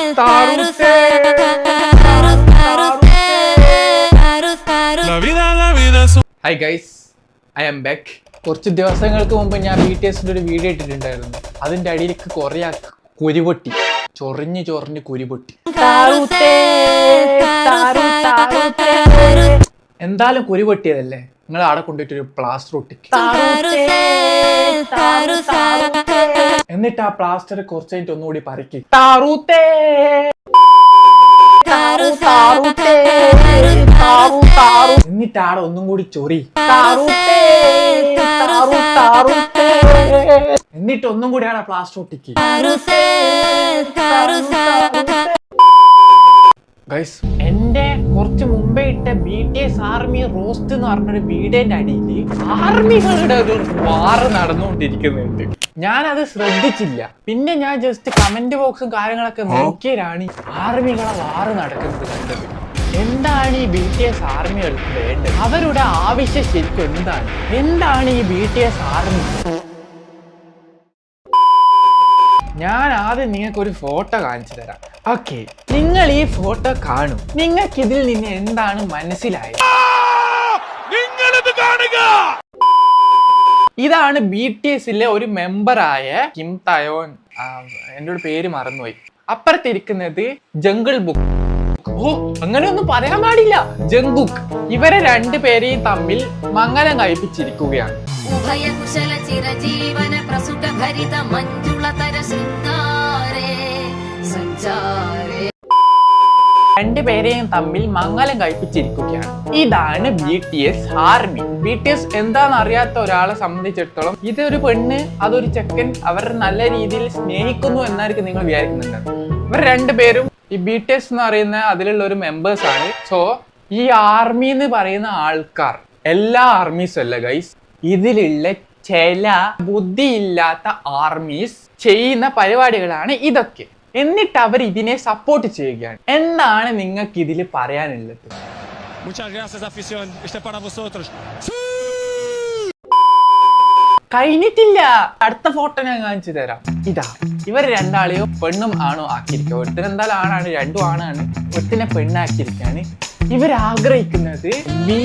Hi guys, I am back. കുറച്ച് ദിവസങ്ങൾക്ക് മുമ്പ് ഞാൻ BTSന്റെ ഒരു വീഡിയോ ഇട്ടിട്ടുണ്ടായിരുന്നു. അതിന്റെ അടിയിലേക്ക് കുറേ കുരുപൊട്ടി ചൊറിഞ്ഞ് കുരുപൊട്ടി. എന്തായാലും കുരുപൊട്ടിയതല്ലേ, നിങ്ങൾ അവിടെ കൊണ്ടുപോയിട്ട് ഒരു പ്ലാസ്റ്റർ ഒട്ടിക്ക്. എന്നിട്ട് ആ പ്ലാസ്റ്റർ കുറച്ച് കഴിഞ്ഞിട്ട് ഒന്നുകൂടി പറിക്ക്. എന്നിട്ട് ആടെ ഒന്നും കൂടി ചൊറി. എന്നിട്ട് ഒന്നും കൂടി ആടെ പ്ലാസ്റ്റർ ഒട്ടിക്ക്. ഗൈസ്, എന്റെ കുറച്ച് മുമ്പേ ഇട്ട BTS ആർമി റോസ്റ്റ് എന്ന് പറഞ്ഞൊരു വീഡിയോന്റെ അടിയിൽ ആർമികളുടെ ഒരു വാറ് നടന്നുകൊണ്ടിരിക്കുന്നുണ്ട്. ഞാനത് ശ്രദ്ധിച്ചില്ല. പിന്നെ ഞാൻ ജസ്റ്റ് കമന്റ് ബോക്സും കാര്യങ്ങളൊക്കെ നോക്കിയാണ് ആർമികളെ വാറ് നടക്കുന്നത് കണ്ടത്. എന്താണ് ഈ BTS ആർമികൾക്ക് വേണ്ടത്? അവരുടെ ആവശ്യം ശരിക്കും എന്താണ് ഈ BTS ആർമി? ഞാൻ ആദ്യം നിങ്ങൾക്ക് ഒരു ഫോട്ടോ കാണിച്ചു തരാം. ഓക്കെ, നിങ്ങൾ ഈ ഫോട്ടോ കാണും. നിങ്ങൾക്ക് ഇതിൽ നിന്ന് എന്താണ് മനസ്സിലായത്? ഇതാണ് BTSലെ ഒരു മെമ്പറായ കിം തയോൺ. എൻ്റെ ഒരു പേര് മറന്നുപോയി. അപ്പുറത്തിരിക്കുന്നത് ജംഗിൾ ബുക്ക്. ഓ, അങ്ങനെയൊന്നും പറയാൻ പാടില്ല. ജംഗുക്ക്. ഇവരെ രണ്ടുപേരെയും തമ്മിൽ മംഗലം കഴിപ്പിച്ചിരിക്കുകയാണ്. രണ്ടുപേരെയും തമ്മിൽ മംഗലം കഴിപ്പിച്ചിരിക്കുകയാണ്. ഇതാണ് BTS ആർമി. BTS എന്താണെന്ന് അറിയാത്ത ഒരാളെ സംബന്ധിച്ചിടത്തോളം ഇതൊരു പെണ്ണ്, അതൊരു ചെക്കൻ, അവർ നല്ല രീതിയിൽ സ്നേഹിക്കുന്നു എന്നായിരിക്കും നിങ്ങൾ വിചാരിക്കുന്നുണ്ട്. ഇവർ രണ്ടുപേരും ഈ BTS എന്ന് പറയുന്ന അതിലുള്ള ഒരു മെമ്പേഴ്സ് ആണ്. സോ ഈ ആർമി എന്ന് പറയുന്ന ആൾക്കാർ എല്ലാ ആർമീസും അല്ല ഗൈസ്, ഇതിലുള്ള ചില ബുദ്ധിയില്ലാത്ത ആർമീസ് ചെയ്യുന്ന പരിപാടികളാണ് ഇതൊക്കെ. എന്നിട്ട് അവർ ഇതിനെ സപ്പോർട്ട് ചെയ്യുകയാണ്. എന്താണ് നിങ്ങൾക്ക് ഇതിൽ പറയാനുള്ളത്? കഴിഞ്ഞിട്ടില്ല, അടുത്ത ഫോട്ടോ ഞാൻ കാണിച്ചു തരാം. ഇതാ, ഇവർ രണ്ടാളെയോ പെണ്ണും ആണോ ആക്കിയിരിക്കുക. ഒരുത്തിന് എന്തായാലും ആണാണ്, രണ്ടും ആണാണ്. ഒരുത്തിനെ പെണ്ണാക്കിയിരിക്കാണ്. ഇവരാഗ്രഹിക്കുന്നത് വി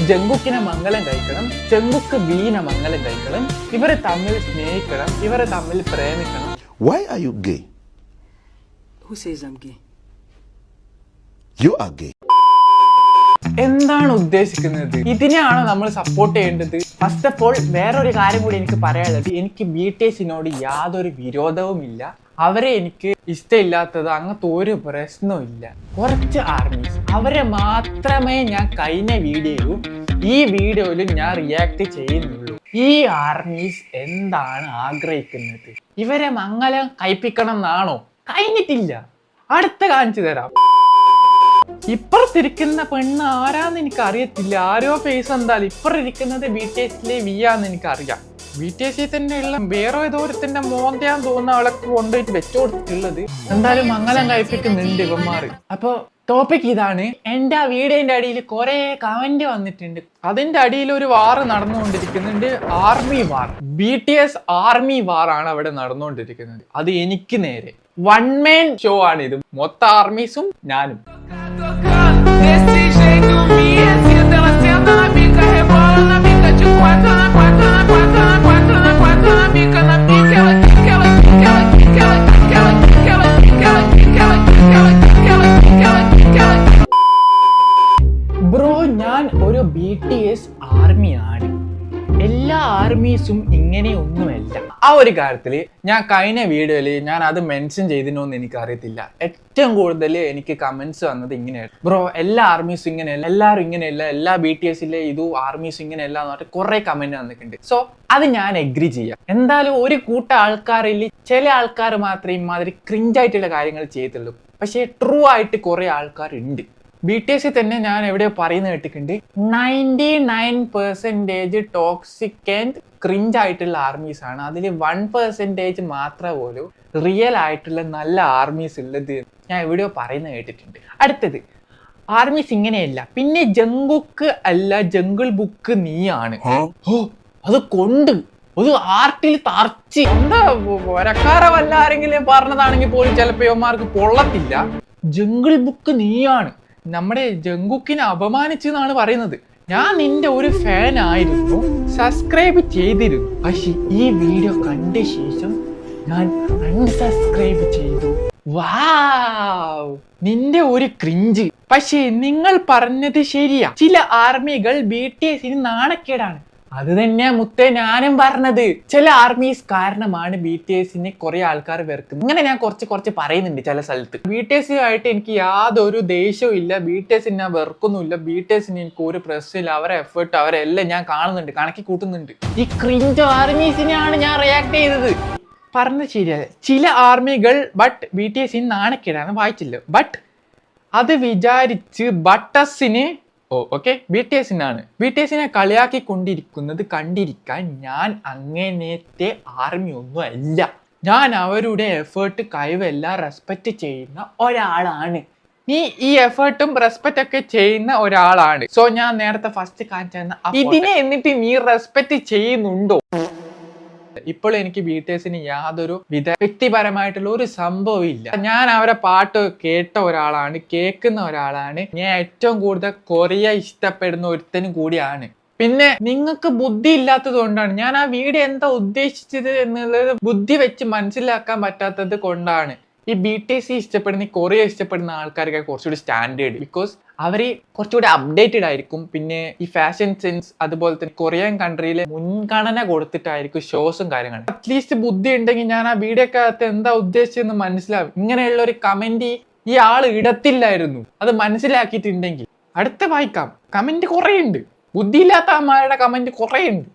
ജംഗുക്കിനെ മംഗലം കഴിക്കണം, ജംഗുക്ക് വീനെ മംഗലം കഴിക്കണം, ഇവരെ തമ്മിൽ സ്നേഹിക്കണം, ഇവരെ തമ്മിൽ പ്രേമിക്കണം. Why are you gay? Who says I'm gay? You are gay. എന്താണ് ഉദ്ദേശിക്കുന്നത്? ഇതിനെയാണോ നമ്മൾ സപ്പോർട്ട് ചെയ്യേണ്ടത്? ഫസ്റ്റ് ഓഫ് ഓൾ വേറൊരു കാര്യം കൂടി എനിക്ക് പറയാനുള്ളത്, എനിക്ക് BTSനോട് യാതൊരു വിരോധവുമില്ല. അവരെ എനിക്ക് ഇഷ്ടമില്ലാത്തത് അങ്ങനത്തെ ഒരു പ്രശ്നവും ഇല്ല. കുറച്ച് ആർമീസ്, അവരെ മാത്രമേ ഞാൻ കഴിഞ്ഞ വീഡിയോയിലും ഈ വീഡിയോയിലും ഞാൻ റിയാക്ട് ചെയ്യുന്നുള്ളൂ. ഈ ആർമീസ് എന്താണ് ആഗ്രഹിക്കുന്നത്? ഇവരെ മംഗലം കഴിപ്പിക്കണം എന്നാണോ? കഴിഞ്ഞിട്ടില്ല, അടുത്ത കാണിച്ചു തരാം. ഇപ്പുറത്തിരിക്കുന്ന പെണ്ണ് ആരാന്ന് എനിക്ക് അറിയത്തില്ല, ആരോ ഫേസ് എന്തായാലും. ഇപ്പുറത്തിരിക്കുന്നത് BTSലെ വി ആന്ന് എനിക്കറിയാം. BTSൽ തന്നെയുള്ള വേറെ ഏതോ ഒരുത്തിന്റെ മോന്തയാന്ന് തോന്നുന്ന അവളൊക്കെ കൊണ്ടുപോയിട്ട് വെച്ചു കൊടുത്തിട്ടുള്ളത്. എന്തായാലും മംഗലം കഴിപ്പിക്കുന്നുണ്ട് ഇവന്മാർ. അപ്പൊ ടോപ്പിക് ഇതാണ്. എന്റെ ആ വീഡിയോന്റെ അടിയിൽ കുറെ കമന്റ് വന്നിട്ടുണ്ട്. അതിന്റെ അടിയിൽ ഒരു വാറ് നടന്നുകൊണ്ടിരിക്കുന്നുണ്ട്, ആർമി വാർ. BTS ആർമി വാർ ആണ് അവിടെ നടന്നുകൊണ്ടിരിക്കുന്നത്. അത് എനിക്ക് നേരെ വൺ മാൻ ഷോ ആണ് ഇത്. മൊത്തം ആർമീസും ഞാനും. ബ്രോ, ഞാൻ ഒരു BTS ആർമിയാണ്. എല്ലാ ആർമീസും ഇങ്ങനെയൊന്നുമല്ല. ആ ഒരു കാര്യത്തിൽ ഞാൻ കഴിഞ്ഞ വീഡിയോയിൽ ഞാൻ അത് മെൻഷൻ ചെയ്തിനോന്ന് എനിക്ക് അറിയത്തില്ല. ഏറ്റവും കൂടുതൽ എനിക്ക് കമന്റ്സ് വന്നത് ഇങ്ങനെയാണ്, ബ്രോ എല്ലാ ആർമീസും ഇങ്ങനെയല്ല, എല്ലാവരും ഇങ്ങനെയല്ല, എല്ലാ BTSലെ ഇതും ആർമീസും ഇങ്ങനെയല്ല എന്ന് പറഞ്ഞിട്ട് കുറെ കമന്റ് വന്നിട്ടുണ്ട്. സോ അത് ഞാൻ എഗ്രി ചെയ്യാം. എന്തായാലും ഒരു കൂട്ടം ആൾക്കാരിൽ ചില ആൾക്കാർ മാത്രമേ ഇമാതിരി ക്രിഞ്ചായിട്ടുള്ള കാര്യങ്ങൾ ചെയ്യത്തുള്ളൂ. പക്ഷേ ട്രൂ ആയിട്ട് കുറെ ആൾക്കാരുണ്ട്. BTS തന്നെ ഞാൻ എവിടെയോ പറയുന്നത് കേട്ടിട്ടുണ്ട്, 99% ടോക്സിക് ആൻഡ് ക്രിഞ്ച് ആയിട്ടുള്ള ആർമീസ് ആണ്. അതിൽ 1% മാത്രമേ പോലും റിയൽ ആയിട്ടുള്ള നല്ല ആർമീസ് ഉള്ളത് ഞാൻ എവിടെയോ പറയുന്നത് കേട്ടിട്ടുണ്ട്. അടുത്തത്, ആർമീസ് ഇങ്ങനെയല്ല. പിന്നെ ജംഗുക്ക് അല്ല, ജംഗിൾ ബുക്ക് നീയാണ്. ഓ, അത് കൊണ്ട് ഒരു ആർട്ടിൽ തറച്ച് എന്താ ഒരക്കാര വല്ല ആരെങ്കിലും പറഞ്ഞതാണെങ്കിൽ പോലും ചിലപ്പോ ഇവന്മാർക്ക് പൊള്ളത്തില്ല. ജംഗിൾ ബുക്ക് നീയാണ് നമ്മുടെ ജങ്കുക്കിനെ അപമാനിച്ചെന്നാണ് പറയുന്നത്. ഞാൻ നിന്റെ ഒരു ഫാൻ ആയിരുന്നു, സബ്സ്ക്രൈബ് ചെയ്തിരുന്നു. പക്ഷെ ഈ വീഡിയോ കണ്ട ശേഷം ഞാൻ അൺസബ്സ്ക്രൈബ് ചെയ്തു. വാവ്, നിന്റെ ഒരു ക്രിഞ്ച്. പക്ഷേ നിങ്ങൾ പറഞ്ഞത് ശരിയാ, ചില ആർമികൾ BTSന് നാണക്കേടാണ്. അത് തന്നെയാ മുത്തേ ഞാനും പറഞ്ഞത്. ചില ആർമീസ് കാരണമാണ് BTSനെ കുറെ ആൾക്കാർ വെറുക്കുന്നത്. ഇങ്ങനെ ഞാൻ കുറച്ച് പറയുന്നുണ്ട് ചില സ്ഥലത്ത്. BTS ആയിട്ട് എനിക്ക് യാതൊരു ദേഷ്യവും ഇല്ല, BTSനെ ഞാൻ വെറുക്കുന്നുമില്ല, BTSന് എനിക്ക് ഒരു പ്രശ്നമില്ല. അവരെ എഫേർട്ട് അവരെല്ലാം ഞാൻ കാണുന്നുണ്ട്, കണക്കി കൂട്ടുന്നുണ്ട്. ഈ ക്രിഞ്ച് ആർമീസിനെയാണ് ഞാൻ റിയാക്ട് ചെയ്തത്. പറഞ്ഞത് ശരിയായ ചില ആർമികൾ BTSന് നാണക്കേടാണ്. വായിച്ചില്ല. ബട്ട് അത് വിചാരിച്ച് ബട്ടസിന് BTSനെ കളിയാക്കിക്കൊണ്ടിരിക്കുന്നത് കണ്ടിരിക്കാൻ ഞാൻ അങ്ങനത്തെ ആർമി ഒന്നും അല്ല. ഞാൻ അവരുടെ എഫേർട്ട് കഴിവെല്ലാം റെസ്പെക്ട് ചെയ്യുന്ന ഒരാളാണ്. നീ ഈ എഫേർട്ടും റെസ്പെക്ട് ഒക്കെ ചെയ്യുന്ന ഒരാളാണ്. സോ ഞാൻ നേരത്തെ ഫസ്റ്റ് കാണിച്ച ഇതിനെ എന്നിട്ട് നീ റെസ്പെക്ട് ചെയ്യുന്നുണ്ടോ? ഇപ്പോൾ എനിക്ക് BTSന് യാതൊരു വ്യക്തിപരമായിട്ടുള്ള ഒരു സംഭവം ഇല്ല. ഞാൻ അവരെ പാട്ട് കേട്ട ഒരാളാണ്, കേൾക്കുന്ന ഒരാളാണ്. ഞാൻ ഏറ്റവും കൂടുതൽ കൊറിയ ഇഷ്ടപ്പെടുന്ന ഒരുത്തനും കൂടിയാണ്. പിന്നെ നിങ്ങൾക്ക് ബുദ്ധി ഇല്ലാത്തത് കൊണ്ടാണ്, ഞാൻ ആ വീഡിയോ എന്താ ഉദ്ദേശിച്ചത് എന്നുള്ളത് ബുദ്ധി വെച്ച് മനസ്സിലാക്കാൻ പറ്റാത്തത് കൊണ്ടാണ് ഈ BTS ഇഷ്ടപ്പെടുന്ന കൊറിയ ഇഷ്ടപ്പെടുന്ന ആൾക്കാർക്ക് കുറച്ചുകൂടി സ്റ്റാൻഡേർഡ്. ബിക്കോസ് അവര് കുറച്ചുകൂടി അപ്ഡേറ്റഡ് ആയിരിക്കും. പിന്നെ ഈ ഫാഷൻ സെൻസ് അതുപോലെ തന്നെ കൊറിയൻ കൺട്രിയിലെ മുൻഗണന കൊടുത്തിട്ടായിരിക്കും ഷോസും കാര്യങ്ങളും. അറ്റ്ലീസ്റ്റ് ബുദ്ധി ഉണ്ടെങ്കിൽ ഞാൻ ആ വീഡിയോക്കകത്ത് എന്താ ഉദ്ദേശിച്ചതെന്ന് മനസ്സിലാവും. ഇങ്ങനെയുള്ള ഒരു കമന്റ് ഈ ആള് ഇടത്തില്ലായിരുന്നു. അത് മനസ്സിലാക്കിയിട്ടുണ്ടെങ്കിൽ. അടുത്ത വായിക്കാം. കമന്റ് കുറേ ഉണ്ട്, ബുദ്ധിയില്ലാത്ത അമ്മയുടെ കമന്റ് കുറേ ഉണ്ട്.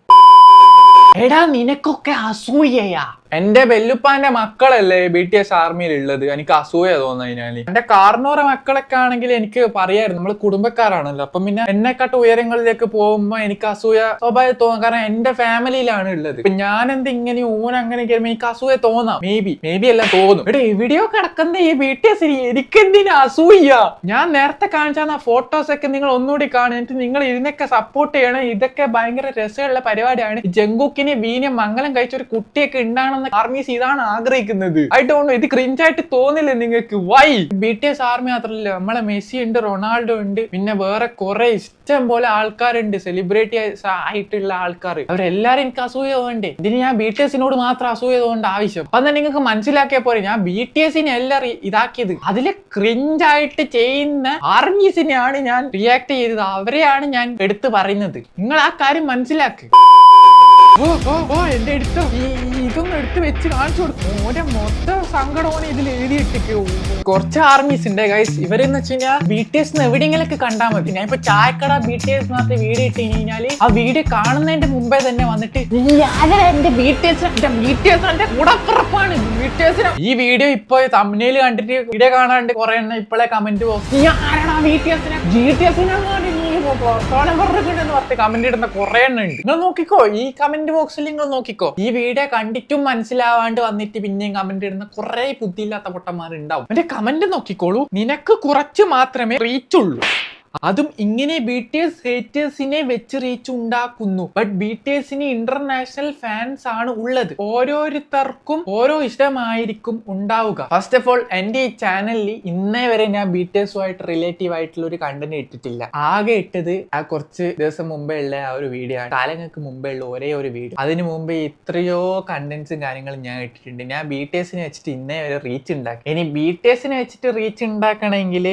എടാ നിനക്കൊക്കെ അസൂയയാ. എന്റെ വെല്ലുപ്പാന്റെ മക്കളല്ലേ BTS ആർമിയിൽ ഉള്ളത്, എനിക്ക് അസൂയ തോന്നുന്നതിനാല്. എന്റെ കാർണോറെ മക്കളൊക്കെ ആണെങ്കിൽ എനിക്ക് പറയായിരുന്നു, നമ്മള് കുടുംബക്കാരാണല്ലോ. അപ്പം പിന്നെ എന്നെക്കാട്ട് ഉയരങ്ങളിലേക്ക് പോകുമ്പോ എനിക്ക് അസൂയ സ്വാഭാവികം തോന്നും. കാരണം എന്റെ ഫാമിലിയിലാണ് ഉള്ളത്. ഇപ്പൊ ഞാൻ എന്ത് ഇങ്ങനെ അങ്ങനെ കയറുമ്പോ എനിക്ക് അസൂയ തോന്നാം. മേ ബി എല്ലാം തോന്നും. എടാ എവിടെയോ കിടക്കുന്ന ഈ BTS എനിക്കെന്തിനാ അസൂയ? ഞാൻ നേരത്തെ കാണിച്ചാൽ ഫോട്ടോസ് ഒക്കെ നിങ്ങൾ ഒന്നുകൂടി കാണും, എന്നിട്ട് നിങ്ങൾ ഇതിനൊക്കെ സപ്പോർട്ട് ചെയ്യണം. ഇതൊക്കെ ഭയങ്കര രസമുള്ള പരിപാടിയാണ്. ജങ്കുക്കിനെ വീഞ്ഞ മംഗലം കഴിച്ച ഒരു കുട്ടിയൊക്കെ ഉണ്ടാകണം ആർമീസ് ഇതാണ് ആഗ്രഹിക്കുന്നത്. ഐ ഡോണ്ട് നോ, ഇത് ക്രിഞ്ചായിട്ട് തോന്നില്ലേ നിങ്ങൾക്ക്? വൈ? BTS ആർമി മാത്രമല്ല, നമ്മളെ മെസ്സി ഉണ്ട്, റൊണാൾഡോ ഉണ്ട്, പിന്നെ വേറെ കുറെ ഇഷ്ടം പോലെ ആൾക്കാരുണ്ട്, സെലിബ്രിറ്റി ആയിട്ടുള്ള ആൾക്കാർ. അവരെല്ലാരും എനിക്ക് അസൂയ തോന്നണ്ടേ? ഇതിന് ഞാൻ BTSനോട് മാത്രം അസൂയ തോന്നേണ്ട ആവശ്യം? അപ്പൊ തന്നെ നിങ്ങൾക്ക് മനസ്സിലാക്കിയ പോലെ ഞാൻ BTSനെ എല്ലാം ഇതാക്കിയത്. അതിലെ ക്രിഞ്ചായിട്ട് ചെയ്യുന്ന ആർമീസിനെയാണ് ഞാൻ റിയാക്ട് ചെയ്തത്. അവരെയാണ് ഞാൻ എടുത്തു പറയുന്നത്. നിങ്ങൾ ആ കാര്യം മനസ്സിലാക്ക്. എന്റെ അടുത്ത് ഇതൊന്നും എടുത്ത് വെച്ച് കാണിച്ചു കൊടുക്കും. ഓരോ മൊത്തം സങ്കടമാണ് ഇതിൽ എഴുതിയിട്ടേക്ക്. കുറച്ച് ആർമീസ് ഉണ്ട് ഗൈസ്. ഇവരെന്ന് വെച്ച് കഴിഞ്ഞാൽ BTSന്ന് എവിടെയെങ്കിലൊക്കെ കണ്ടാൽ മതി. ഞാൻ ഇപ്പൊ ചായക്കട BTS മാത്രം വീഡിയോ ഇട്ട് കഴിഞ്ഞാല് ആ വീഡിയോ കാണുന്നതിന്റെ മുമ്പേ തന്നെ വന്നിട്ട് എന്റെ BTS എന്റെ കൂടപ്പുറപ്പാണ് BTSന്. ഈ വീഡിയോ ഇപ്പൊ തമ്മില് കണ്ടിട്ട് വീഡിയോ കാണാണ്ട് കുറെ എണ്ണം ഇപ്പോഴേ കമന്റ് കമന്റ് ഇടുന്ന കുറെ എണ്ണം ഉണ്ട്. നിങ്ങൾ നോക്കിക്കോ, ഈ കമന്റ് ബോക്സിൽ നിങ്ങൾ നോക്കിക്കോ. ഈ വീഡിയോ കണ്ടിട്ടും മനസ്സിലാവാണ്ട് വന്നിട്ട് പിന്നെയും കമന്റ് ഇടുന്ന കുറെ ബുദ്ധിയില്ലാത്ത പൊട്ടന്മാരുണ്ടാവും. എന്റെ കമന്റ് നോക്കിക്കോളൂ. നിനക്ക് കുറച്ച് മാത്രമേ റീച്ച് ഉള്ളൂ, അതും ഇങ്ങനെ BTS ഹേറ്റേഴ്സിനെ വെച്ച് റീച്ച് ഉണ്ടാക്കുന്നു. ബട്ട് BTSന് ഇന്റർനാഷണൽ ഫാൻസ് ആണ് ഉള്ളത്. ഓരോരുത്തർക്കും ഓരോ ഇഷ്ടമായിരിക്കും ഉണ്ടാവുക. ഫസ്റ്റ് ഓഫ് ഓൾ എന്റെ ഈ ചാനലിൽ ഇന്നേ വരെ ഞാൻ BTSുമായിട്ട് റിലേറ്റീവ് ആയിട്ടുള്ള ഒരു കണ്ടന്റ് ഇട്ടിട്ടില്ല. ആകെ ഇട്ടത് ആ കുറച്ച് ദിവസം മുമ്പേ ഉള്ള ആ ഒരു വീഡിയോ ആണ്. കാലങ്ങൾക്ക് മുമ്പേ ഉള്ള ഒരേ ഒരു വീഡിയോ. അതിനു മുമ്പേ എത്രയോ കണ്ടന്റ്സും കാര്യങ്ങളും ഞാൻ ഇട്ടിട്ടുണ്ട്. ഞാൻ BTSനെ വെച്ചിട്ട് ഇന്നേ വരെ റീച്ച് ഉണ്ടാക്കി. ഇനി BTSനെ വെച്ചിട്ട് റീച്ച് ഉണ്ടാക്കണമെങ്കിൽ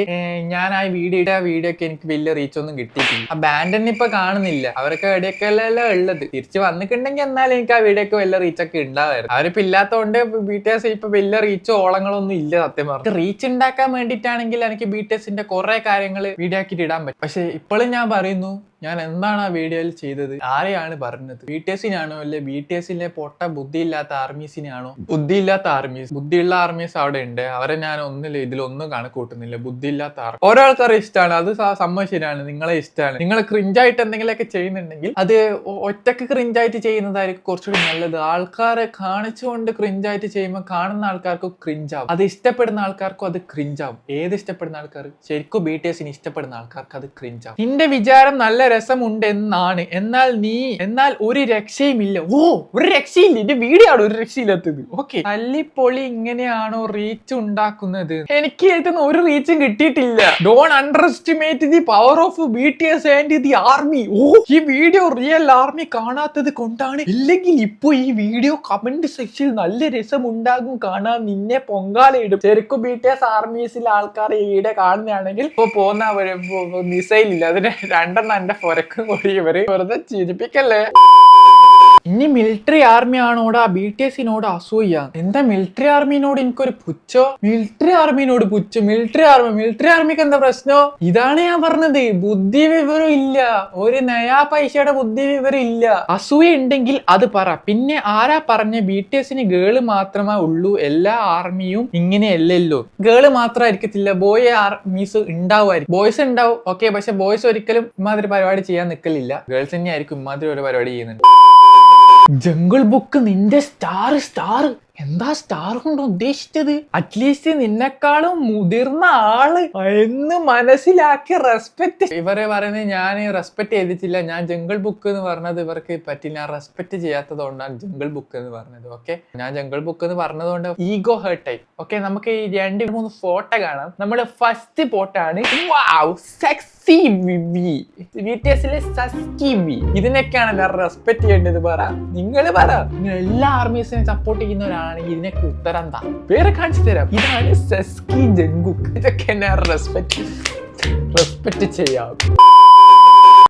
ഞാൻ ആ വീഡിയോക്ക് എനിക്ക് വലിയ റീച്ച് ഒന്നും കിട്ടിയിട്ടില്ല. ആ ബാൻഡന്നെ ഇപ്പൊ കാണുന്നില്ല. അവരൊക്കെ എവിടെയൊക്കെ അല്ലല്ലോ ഉള്ളത്. തിരിച്ച് വന്നിട്ടുണ്ടെങ്കിൽ എന്നാലും എനിക്ക് ആ വീഡിയോക്ക് വലിയ റീച്ചൊക്കെ ഉണ്ടാവായിരുന്നു. അവരിപ്പോ ഇല്ലാത്തതുകൊണ്ട് BTS ഇപ്പൊ വലിയ റീച്ചോ ഓളങ്ങളൊന്നും ഇല്ല. സത്യം പറഞ്ഞു റീച്ച് ഉണ്ടാക്കാൻ വേണ്ടിയിട്ടാണെങ്കിൽ എനിക്ക് BTSന്റെ കുറെ കാര്യങ്ങൾ വീഡിയോ ആക്കിയിട്ട് ഇടാൻ പറ്റും. പക്ഷെ ഇപ്പോഴും ഞാൻ പറയുന്നു, ഞാൻ എന്താണ് ആ വീഡിയോയിൽ ചെയ്തത്? ആരെയാണ് പറഞ്ഞത്? BTSനാണോ അല്ലെ BTSലെ പൊട്ട ബുദ്ധിയില്ലാത്ത ആർമീസിനാണോ? ബുദ്ധിയില്ലാത്ത ആർമീസ്, ബുദ്ധിയുള്ള ആർമീസ് അവിടെ ഉണ്ട്. അവരെ ഞാൻ ഇതിലൊന്നും കണക്കൂട്ടുന്നില്ല. ബുദ്ധിയില്ലാത്ത ആർമി ഓരോ ആൾക്കാരെ ഇഷ്ടമാണ്. അത് സംഭവം ശരിയാണ്, നിങ്ങളെ ഇഷ്ടമാണ്. നിങ്ങൾ ക്രിഞ്ചായിട്ട് എന്തെങ്കിലുമൊക്കെ ചെയ്യുന്നുണ്ടെങ്കിൽ അത് ഒറ്റക്ക് ക്രിഞ്ചായിട്ട് ചെയ്യുന്നതായിരിക്കും കുറച്ചുകൂടി നല്ലത്. ആൾക്കാരെ കാണിച്ചുകൊണ്ട് ക്രിഞ്ചായിട്ട് ചെയ്യുമ്പോൾ കാണുന്ന ആൾക്കാർക്ക് ക്രിഞ്ചാവും, അത് ഇഷ്ടപ്പെടുന്ന ആൾക്കാർക്കും അത് ക്രിഞ്ചാവും. ഏത് ഇഷ്ടപ്പെടുന്ന ആൾക്കാർ? ശരിക്കും BTSന് ഇഷ്ടപ്പെടുന്ന ആൾക്കാർക്ക് അത് ക്രിഞ്ചാവും. നിന്റെ വിചാരം നല്ല രസമുണ്ട് എന്നാണ്. എന്നാൽ ഒരു രക്ഷയുമില്ല. ഒരു രക്ഷയില്ല. ഇത് വീഡിയോ ആണ് ഒരു രക്ഷയില്ലാത്തത്. ഓക്കെ, തല്ലിപ്പൊളി ഇങ്ങനെയാണോ റീച്ച് ഉണ്ടാക്കുന്നത്? എനിക്ക് ഏറ്റവും ഒരു റീച്ചും കിട്ടിയിട്ടില്ല. Don't under estimate the power of BTS and the army. ഈ വീഡിയോ റിയൽ ആർമി കാണാത്തത് കൊണ്ടാണ്. ഇല്ലെങ്കിൽ ഇപ്പൊ ഈ വീഡിയോ കമന്റ് സെക്ഷനിൽ നല്ല രസമുണ്ടാകും കാണാൻ. നിന്നെ പൊങ്കാലയിടും. ശരിക്കും BTS ആർമീസിലെ ആൾക്കാർ ഈടെ കാണുന്നതാണെങ്കിൽ ഇപ്പൊ പോകുന്ന മിസൈൽ ഇല്ല, അതിന് 2 എണ്ണം എന്റെ പൊരക്കും കൂടി ഇവര് വെറുതെ ചിരിപ്പിക്കല്ലേ. ഇനി മിലിറ്ററി ആർമി ആണോടാ BTSനോട് അസൂയ? എന്താ മിലിറ്ററി ആർമിനോട് എനിക്കൊരു പുച്ഛോ? മിലിറ്ററി ആർമിക്ക് എന്താ പ്രശ്നോ? ഇതാണ് ഞാൻ പറഞ്ഞത്. ബുദ്ധി വിവരം ഇല്ല, ഒരു നയാ പൈസയുടെ ബുദ്ധി വിവരം ഇല്ല. അസൂയ ഉണ്ടെങ്കിൽ അത് പറ. പിന്നെ ആരാ പറഞ്ഞ BTSന് ഗേള് മാത്രമേ ഉള്ളൂ? എല്ലാ ആർമിയും ഇങ്ങനെയല്ലല്ലോ. ഗേള് മാത്രമായിരിക്കത്തില്ല, ബോയ് ആർമീസ് ഉണ്ടാവുമായിരിക്കും. ബോയ്സ് ഉണ്ടാവും, ഓക്കെ, പക്ഷെ ബോയ്സ് ഒരിക്കലും ഇമാതിരി പരിപാടി ചെയ്യാൻ നിൽക്കലില്ല. ഗേൾസ് തന്നെ ആയിരിക്കും ഇമാതിരി ഒരു പരിപാടി ചെയ്യുന്നുണ്ട്. ജംഗിൾ ബുക്ക് നിന്റെ സ്റ്റാർ എന്താ സ്റ്റാർ കൊണ്ട് ഉദ്ദേശിച്ചത്? അറ്റ്ലീസ്റ്റ് നിന്നെക്കാളും മുതിർന്ന ആള് എന്ന് മനസ്സിലാക്കി റെസ്പെക്ട്. ഇവരെ പറയുന്നത് ഞാൻ റെസ്പെക്ട് ചെയ്തിട്ടില്ല, ഞാൻ ജംഗിൾ ബുക്ക് എന്ന് പറഞ്ഞത് ഇവർക്ക് പറ്റില്ല. ഞാൻ റെസ്പെക്ട് ചെയ്യാത്തത് കൊണ്ടാണ് ജംഗിൾ ബുക്ക് എന്ന് പറഞ്ഞത്. ഓക്കെ, ഞാൻ ജംഗിൾ ബുക്ക് എന്ന് പറഞ്ഞത് കൊണ്ട് ഈഗോ ഹേർട്ടായി. ഓക്കെ, നമുക്ക് ഈ 2-3 ഫോട്ടോ കാണാം. നമ്മുടെ ഫസ്റ്റ് ഫോട്ടോ ആണ്. സെക്സി വിവി, BTSലെ സസ്കി വി. ഇതിനൊക്കെയാണ് ഞാൻ റെസ്പെക്ട് ചെയ്യേണ്ടത്. നിങ്ങൾ പറ. എല്ലാ ആർമീസിനെ സപ്പോർട്ട് ചെയ്യുന്ന ഒരാളാണെങ്കിൽ ഇതിനൊക്കെ ഉത്തരം എന്താ? പേരെ കാണിച്ചു തരാം. ഇതാണ് സസ്കി ജംഗുക്ക്. ഇതൊക്കെ ഞാൻ റെസ്പെക്ട് ചെയ്യാം.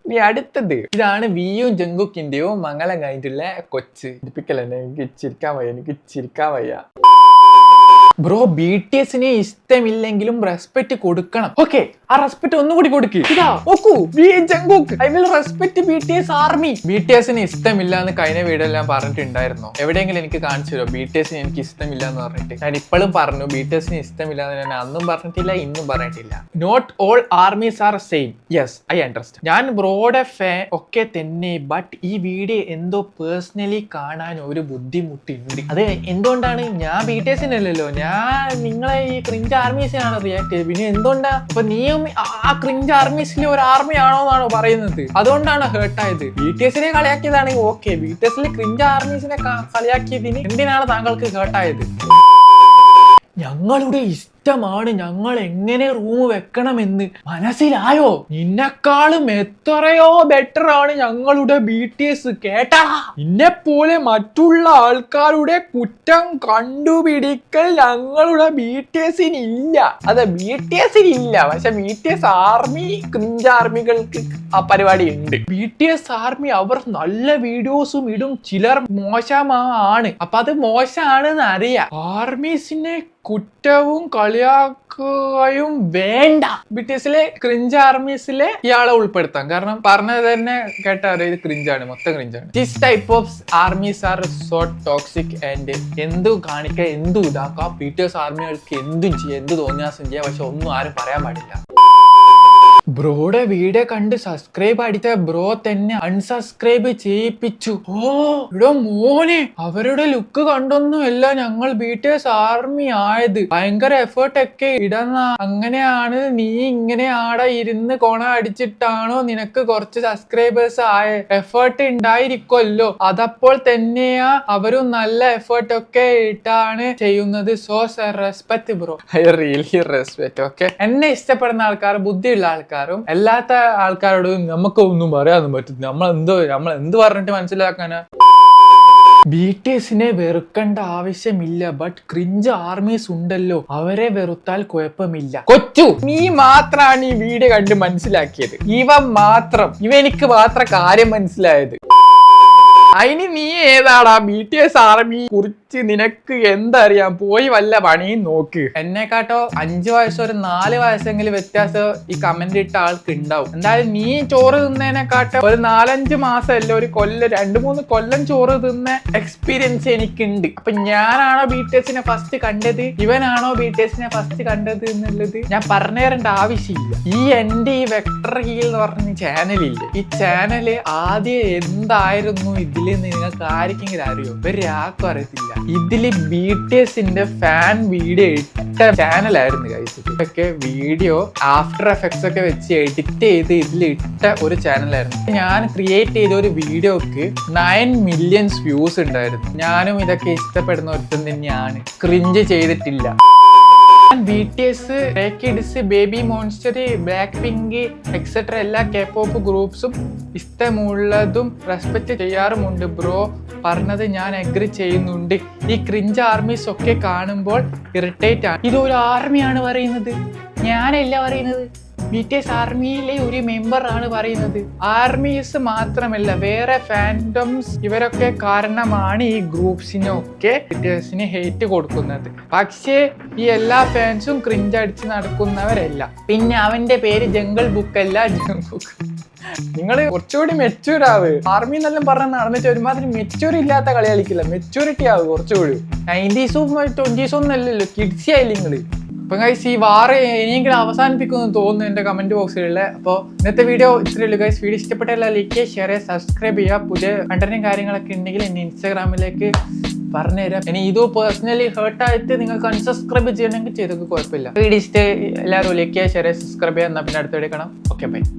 ഇനി അടുത്തത് ഇതാണ് വിയും ജംഗുക്കിന്റെയും മംഗലം കഴിഞ്ഞിട്ടുള്ള കൊച്ച്. ഇരിപ്പിക്കല്ലേ, എനിക്ക് ചിരിക്കാൻ വയ്യ. ബ്രോ, BTSനെ ഇഷ്ടമില്ലെങ്കിലും റെസ്പെക്ട് കൊടുക്കണം. ഓക്കെ, ആ റെസ്പെക്ട് ഒന്നുകൂടി കൊടുക്ക്. ഇതാ നോക്കൂ, I will respect BTS army. BTSന് ഇഷ്ടമില്ല എന്ന് കഴിഞ്ഞ വീഡിയോയിൽ പറഞ്ഞിട്ടുണ്ടായിരുന്നു. എവിടെയെങ്കിലും എനിക്ക് കാണിച്ചു തരുമോ BTSന് എനിക്ക് ഇഷ്ടമില്ല എന്ന് പറഞ്ഞിട്ട്? ഞാൻ ഇപ്പോഴും പറഞ്ഞു BTSന് ഇഷ്ടമില്ല എന്ന്. ഞാൻ അന്നും പറഞ്ഞിട്ടില്ല, ഇന്നും പറഞ്ഞിട്ടില്ല. Not all armies are same. Yes, I understand. ഞാൻ ബ്രോയുടെ ഫാൻ ഒക്കെ തന്നെ, ബട്ട് ഈ വീഡിയോ എന്തോ പേഴ്സണലി കാണാൻ ഒരു ബുദ്ധിമുട്ടുണ്ട്. അത് എന്തുകൊണ്ടാണ്? ഞാൻ BTSനല്ലല്ലോ, ഞാൻ നിങ്ങളെ ഈ ക്രിഞ്ച് ആർമീസിനാണ് റിയാക്ട് ചെയ്തത്. പിന്നെ എന്തുകൊണ്ടാ അപ്പൊ നീയും ആ ക്രിഞ്ച് ആർമീസിലെ ഒരു ആർമി ആണോ എന്നാണോ പറയുന്നത്? അതുകൊണ്ടാണ് ഹേർട്ടായത്. BTSനെ കളിയാക്കിയതാണെങ്കിൽ ഓക്കെ, BTSലെ ക്രിഞ്ച് ആർമീസിനെ കളിയാക്കിയതിന് എന്തിനാണ് താങ്കൾക്ക് ഹേർട്ടായത്? ഞങ്ങളുടെ ഇഷ്ടമാണ് ഞങ്ങൾ എങ്ങനെ റൂം വെക്കണമെന്ന്. മനസ്സിലായോ? നിന്നെക്കാളും എത്രയോ ബെറ്റർ ആണ് ഞങ്ങളുടെ BTS. കേട്ടാ? നിന്നെ പോലെ മറ്റുള്ള ആൾക്കാരുടെ കുറ്റം കണ്ടുപിടിക്കൽ ഞങ്ങളുടെ BTSന് ഇല്ല. അതെ, BTSന് ഇല്ല, പക്ഷെ BTS ആർമി ക്രിഞ്ച് ആർമികൾക്ക് ആ പരിപാടി ഉണ്ട്. BTS ആർമി അവർ നല്ല വീഡിയോസും ഇടും, ചിലർ മോശമാണ്. അപ്പൊ അത് മോശമാണെന്ന് അറിയാം. ആർമീസിനെ കുറ്റവും കളിയാക്കുകയും വേണ്ട. BTSലെ ക്രിഞ്ച് ആർമീസിലെ ഇയാളെ ഉൾപ്പെടുത്താം. കാരണം പറഞ്ഞത് തന്നെ കേട്ടാ ഇത് ക്രിഞ്ചാണ്, മൊത്തം ക്രിഞ്ചാണ്. This type of armies are so toxic and എന്തു കാണിക്കാം, എന്തു ഇതാക്കാം. BTS ആർമികൾക്ക് എന്തും ചെയ്യാം, എന്ത് തോന്നിയാസം ചെയ്യാം, പക്ഷെ ഒന്നും ആരും പറയാൻ പാടില്ല. ബ്രോയുടെ വീഡിയോ കണ്ട് സബ്സ്ക്രൈബ് അടിച്ച ബ്രോ തന്നെ അൺസബ്സ്ക്രൈബ് ചെയ്യിപ്പിച്ചു. ഇവിടെ മോനെ, അവരുടെ ലുക്ക് കണ്ടൊന്നുമല്ല ഞങ്ങൾ BTS ആർമി ആയത്. ഭയങ്കര എഫേർട്ട് ഒക്കെ ഇടുന്ന. അങ്ങനെയാണ് നീ ഇങ്ങനെ ആടെ ഇരുന്ന് കൊണ അടിച്ചിട്ടാണോ നിനക്ക് കുറച്ച് സബ്സ്ക്രൈബേഴ്സ് ആയ? എഫേർട്ട് ഉണ്ടായിരിക്കുമല്ലോ, അതപ്പോൾ തന്നെയാ അവരും നല്ല എഫേർട്ട് ഒക്കെ ഇട്ടാണ് ചെയ്യുന്നത്. So respect bro, I really respect. Okay, എന്നെ ഇഷ്ടപ്പെടുന്ന ആൾക്കാർ, ബുദ്ധിയുള്ള ആൾക്കാർ അല്ലാത്ത ആൾക്കാരോട് നമുക്ക് ഒന്നും പറയാനൊന്നും പറ്റില്ല. നമ്മൾ എന്ത് പറഞ്ഞിട്ട് മനസ്സിലാക്കാനാ? BTSനെ വെറുക്കേണ്ട ആവശ്യമില്ല, ബട്ട് ക്രിഞ്ച് ആർമീസ് ഉണ്ടല്ലോ, അവരെ വെറുത്താൽ കുഴപ്പമില്ല. കൊച്ചു, നീ മാത്രമാണ് ഈ വീഡിയോ കണ്ട് മനസ്സിലാക്കിയത്. ഇവനിക്ക് മാത്രം കാര്യം മനസ്സിലായത്. അതിന് നീ ഏതാടാ? BTS ആർമി കുറിച്ച് നിനക്ക് എന്തറിയാം? പോയി വല്ല പണിയും നോക്ക്. എന്നെക്കാട്ടോ 5 വയസ്സോ ഒരു 4 വയസ്സെങ്കിലും വ്യത്യാസം ഈ കമന്റ് ഇട്ട ആൾക്ക് ഉണ്ടാവും. എന്തായാലും നീ ചോറ് തിന്നതിനെക്കാട്ടോ ഒരു 4-5 മാസമല്ല, ഒരു കൊല്ലം 2-3 കൊല്ലം ചോറ് തിന്ന എക്സ്പീരിയൻസ് എനിക്കുണ്ട്. അപ്പൊ ഞാനാണോ BTSനെ ഫസ്റ്റ് കണ്ടത്, ഇവനാണോ BTSനെ ഫസ്റ്റ് കണ്ടത് എന്നുള്ളത് ഞാൻ പറഞ്ഞു തരേണ്ട ആവശ്യമില്ല. ഈ വെക്ടർ ഹീൽ എന്ന് പറഞ്ഞ ചാനലില്ലേ, ഈ ചാനല് ആദ്യം എന്തായിരുന്നു ഇതിൽ ഇല്ലെന്ന് നിങ്ങൾക്ക് ആർക്കെങ്കിലും അറിയോ? ഒരാൾക്കും അറിയത്തില്ല. ഇതില് BTSന്റെ ഫാൻ വീഡിയോ ഇട്ട ചാനലായിരുന്നു ഗൈസ്. ഇതൊക്കെ വീഡിയോ ആഫ്റ്റർ എഫക്ട്സ് ഒക്കെ വെച്ച് എഡിറ്റ് ചെയ്ത് ഇതിലിട്ട ഒരു ചാനലായിരുന്നു. ഞാൻ ക്രിയേറ്റ് ചെയ്ത ഒരു വീഡിയോക്ക് 9 million വ്യൂസ് ഉണ്ടായിരുന്നു. ഞാനും ഇതൊക്കെ ഇഷ്ടപ്പെടുന്ന ഒരുത്തൻ തന്നെയാണ്. ക്രിഞ്ച് ചെയ്തിട്ടില്ല. BTS, Stray Kids, baby monster, black pink etcetera എല്ലാ K-pop ഗ്രൂപ്പ്സും ഇഷ്ടമുള്ളതും റെസ്പെക്ട് ചെയ്യാറുമുണ്ട്. ബ്രോ പറഞ്ഞത് ഞാൻ അഗ്രി ചെയ്യുന്നുണ്ട്. ഈ ക്രിഞ്ച് ആർമീസ് ഒക്കെ കാണുമ്പോൾ ഇറിറ്റേറ്റ് ആണ്. ഇതൊരു ആർമിയാണ് പറയുന്നത്, ഞാനല്ല പറയുന്നത്. BTS ആർമിയിലെ ഒരു മെമ്പർ ആണ് പറയുന്നത്. ആർമീസ് മാത്രമല്ല, വേറെ ഫാൻഡംസ് ഇവരൊക്കെ കാരണമാണ് ഈ ഗ്രൂപ്പ്സിനൊക്കെ BTSന് ഹേറ്റ് കൊടുക്കുന്നത്. പക്ഷേ ഈ എല്ലാ ഫാൻസും ക്രിഞ്ച് അടിച്ച് നടക്കുന്നവരല്ല. പിന്നെ അവന്റെ പേര് ജംഗിൾ ബുക്ക് അല്ല, ജംഗുക്ക്. നിങ്ങൾ കുറച്ചുകൂടി മെച്യൂർ ആവ്. ആർമി എന്നെല്ലാം പറഞ്ഞ് നടന്നിട്ട് ഒരുമാതിരി മെച്യൂർ ഇല്ലാത്ത കളി കളിക്കില്ല. മെച്യൂരിറ്റി ആവ് കുറച്ചുകൂടി. 90s 20s ഒന്നല്ലല്ലോ, കിഡ്സി ആയില്ല നിങ്ങള്. അപ്പം ഗൈസ്, ഈ വാർ ഇനിയെങ്കിലും അവസാനിപ്പിക്കുമെന്ന് തോന്നുന്നു എൻ്റെ കമൻറ്റ് ബോക്സിലുള്ള. അപ്പോൾ ഇന്നത്തെ വീഡിയോ ഇത്രയേ ഉള്ളൂ ഗൈസ്. വീഡിയോ ഇഷ്ടപ്പെട്ടെല്ലാം ലൈക്ക് ചെയ്യുക, ഷെയർ ചെയ്യുക, സബ്സ്ക്രൈബ് ചെയ്യുക. പുതിയ കണ്ടന്റും കാര്യങ്ങളൊക്കെ ഉണ്ടെങ്കിൽ എന്നെ ഇൻസ്റ്റാഗ്രാമിലേക്ക് പറഞ്ഞുതരാം. ഇനി ഇത് പേഴ്സണലി ഹേർട്ടായിട്ട് നിങ്ങൾക്ക് അൺസബ്സ്ക്രൈബ് ചെയ്യണമെങ്കിൽ ചെയ്തൊക്കെ കുഴപ്പമില്ല. വീഡിയോ ഇഷ്ടം എല്ലാവരും ലൈക്ക് ചെയ്യുക, ഷെയർ ചെയ്യുക, സബ്സ്ക്രൈബ് ചെയ്യുക. എന്നാൽ പിന്നെ അടുത്ത വീഡിയോ കാണാം. Okay bye.